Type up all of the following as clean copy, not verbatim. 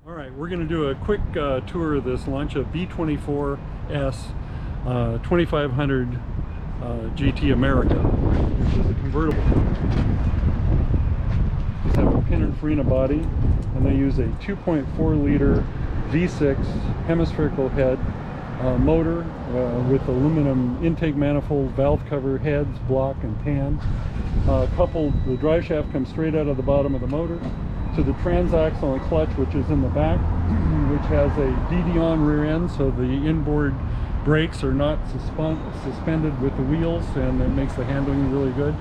All right, we're going to do a quick tour of this Lancia B24S 2500 GT America, which is a convertible. These have a Pininfarina body, and they use a 2.4 liter V6 hemispherical head motor with aluminum intake manifold, valve cover, heads, block, and pan. Coupled, the drive shaft comes straight out of the bottom of the motor to the transaxle and clutch, which is in the back, which has a DD-on rear end, so the inboard brakes are not suspended with the wheels, and it makes the handling really good.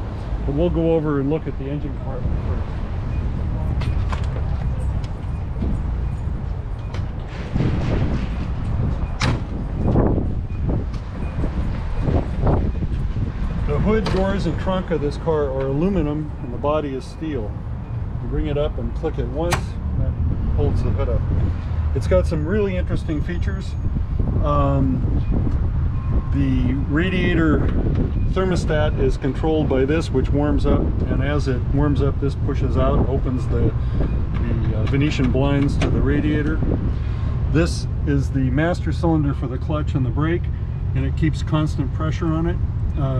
But we'll go over and look at the engine compartment first. The hood, doors, and trunk of this car are aluminum, and the body is steel. You bring it up and click it once, that holds the hood up. It's got some really interesting features. The radiator thermostat is controlled by this, which warms up, and as it warms up, this pushes out, opens the Venetian blinds to the radiator. This is the master cylinder for the clutch and the brake, and it keeps constant pressure on it.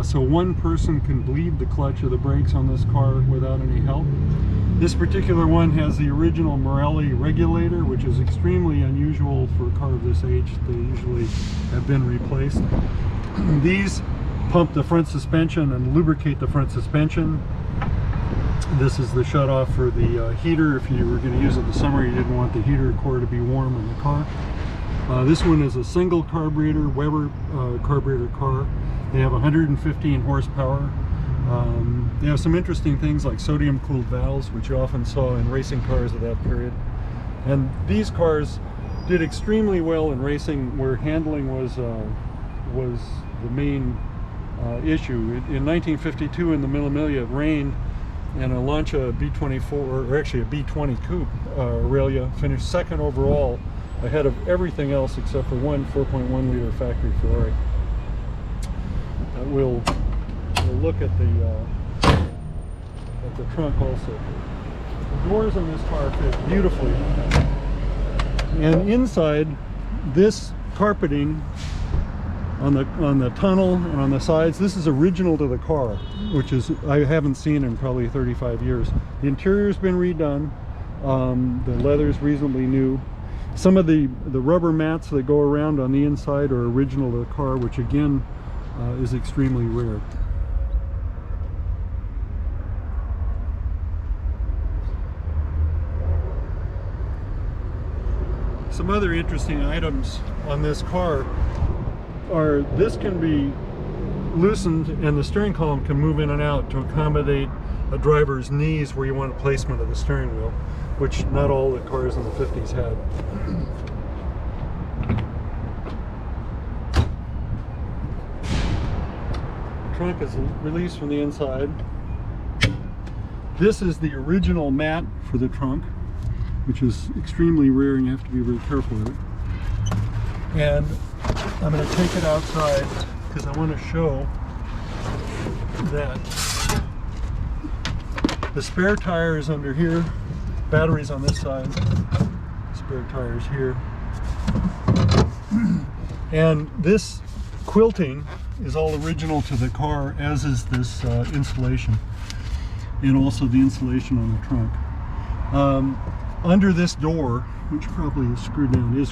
So one person can bleed the clutch or the brakes on this car without any help. This particular one has the original Morelli regulator, which is extremely unusual for a car of this age. They usually have been replaced. These pump the front suspension and lubricate the front suspension. This is the shutoff for the heater. If you were going to use it in the summer, you didn't want the heater core to be warm in the car. This one is a single carburetor, Weber carburetor car. They have 115 horsepower. They have some interesting things like sodium cooled valves, which you often saw in racing cars of that period. And these cars did extremely well in racing, where handling was the main issue. In 1952 in the Mille Miglia, it rained, and a Lancia B24, or actually a B20 coupe, Aurelia, finished second overall, ahead of everything else except for one 4.1 liter factory Ferrari. We'll look at the trunk also. The doors in this car fit beautifully, and inside, this carpeting on the tunnel and on the sides, this is original to the car, which is I haven't seen in probably 35 years. The interior's been redone. The leather's reasonably new. Some of the rubber mats that go around on the inside are original to the car, which again is extremely rare. Some other interesting items on this car are, this can be loosened and the steering column can move in and out to accommodate a driver's knees where you want a placement of the steering wheel, which not all the cars in the 50s had. The trunk is released from the inside. This is the original mat for the trunk, which is extremely rare, and you have to be very careful with it. And I'm going to take it outside because I want to show that the spare tire is under here, batteries on this side, spare tires here. And this quilting is all original to the car, as is this insulation, and also the insulation on the trunk. Under this door, which probably is screwed down, is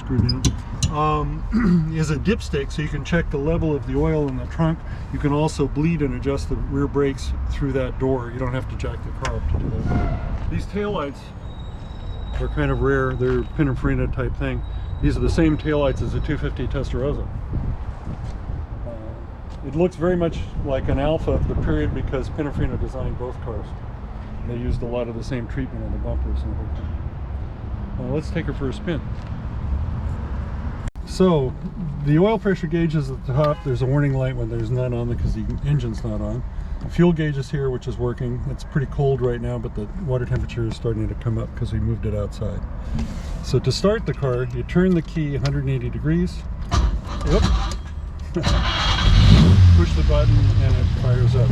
a dipstick, so you can check the level of the oil in the trunk. You can also bleed and adjust the rear brakes through that door. You don't have to jack the car up to do that. These taillights are kind of rare. They're Pininfarina type thing. These are the same taillights as the 250 Testarossa. It looks very much like an Alfa of the period because Pininfarina designed both cars. They used a lot of the same treatment on the bumpers and everything. Let's take her for a spin. So the oil pressure gauge is at the top. There's a warning light when there's none on because the engine's not on. The fuel gauge is here, which is working. It's pretty cold right now, but the water temperature is starting to come up because we moved it outside. So to start the car, you turn the key 180 degrees. Whoop. Push the button and it fires up.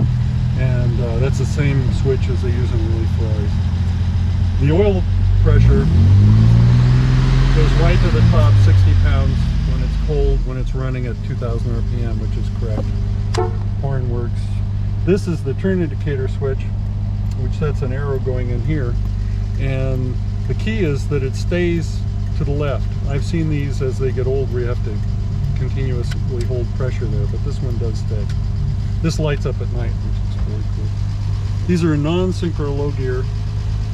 And that's the same switch as they use in really Ferraris. The oil pressure Goes right to the top, 60 pounds when it's cold, when it's running at 2000 RPM, which is correct. Horn works. This is the turn indicator switch, which sets an arrow going in here. And the key is that it stays to the left. I've seen these as they get old where you have to continuously hold pressure there, but this one does stay. This lights up at night, which is really cool. These are non-synchro low gear,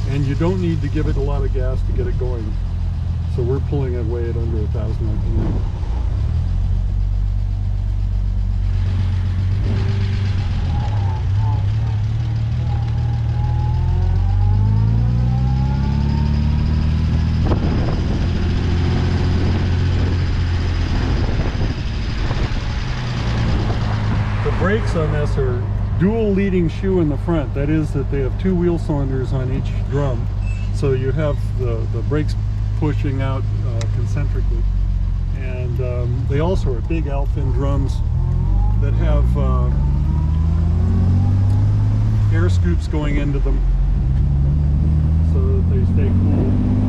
and you don't need to give it a lot of gas to get it going. So we're pulling it away at under 1,000 RPM. The brakes on this are dual leading shoe in the front. That is that they have 2 wheel cylinders on each drum. So you have the brakes pushing out concentrically. And they also are big Alfin drums that have air scoops going into them so that they stay cool.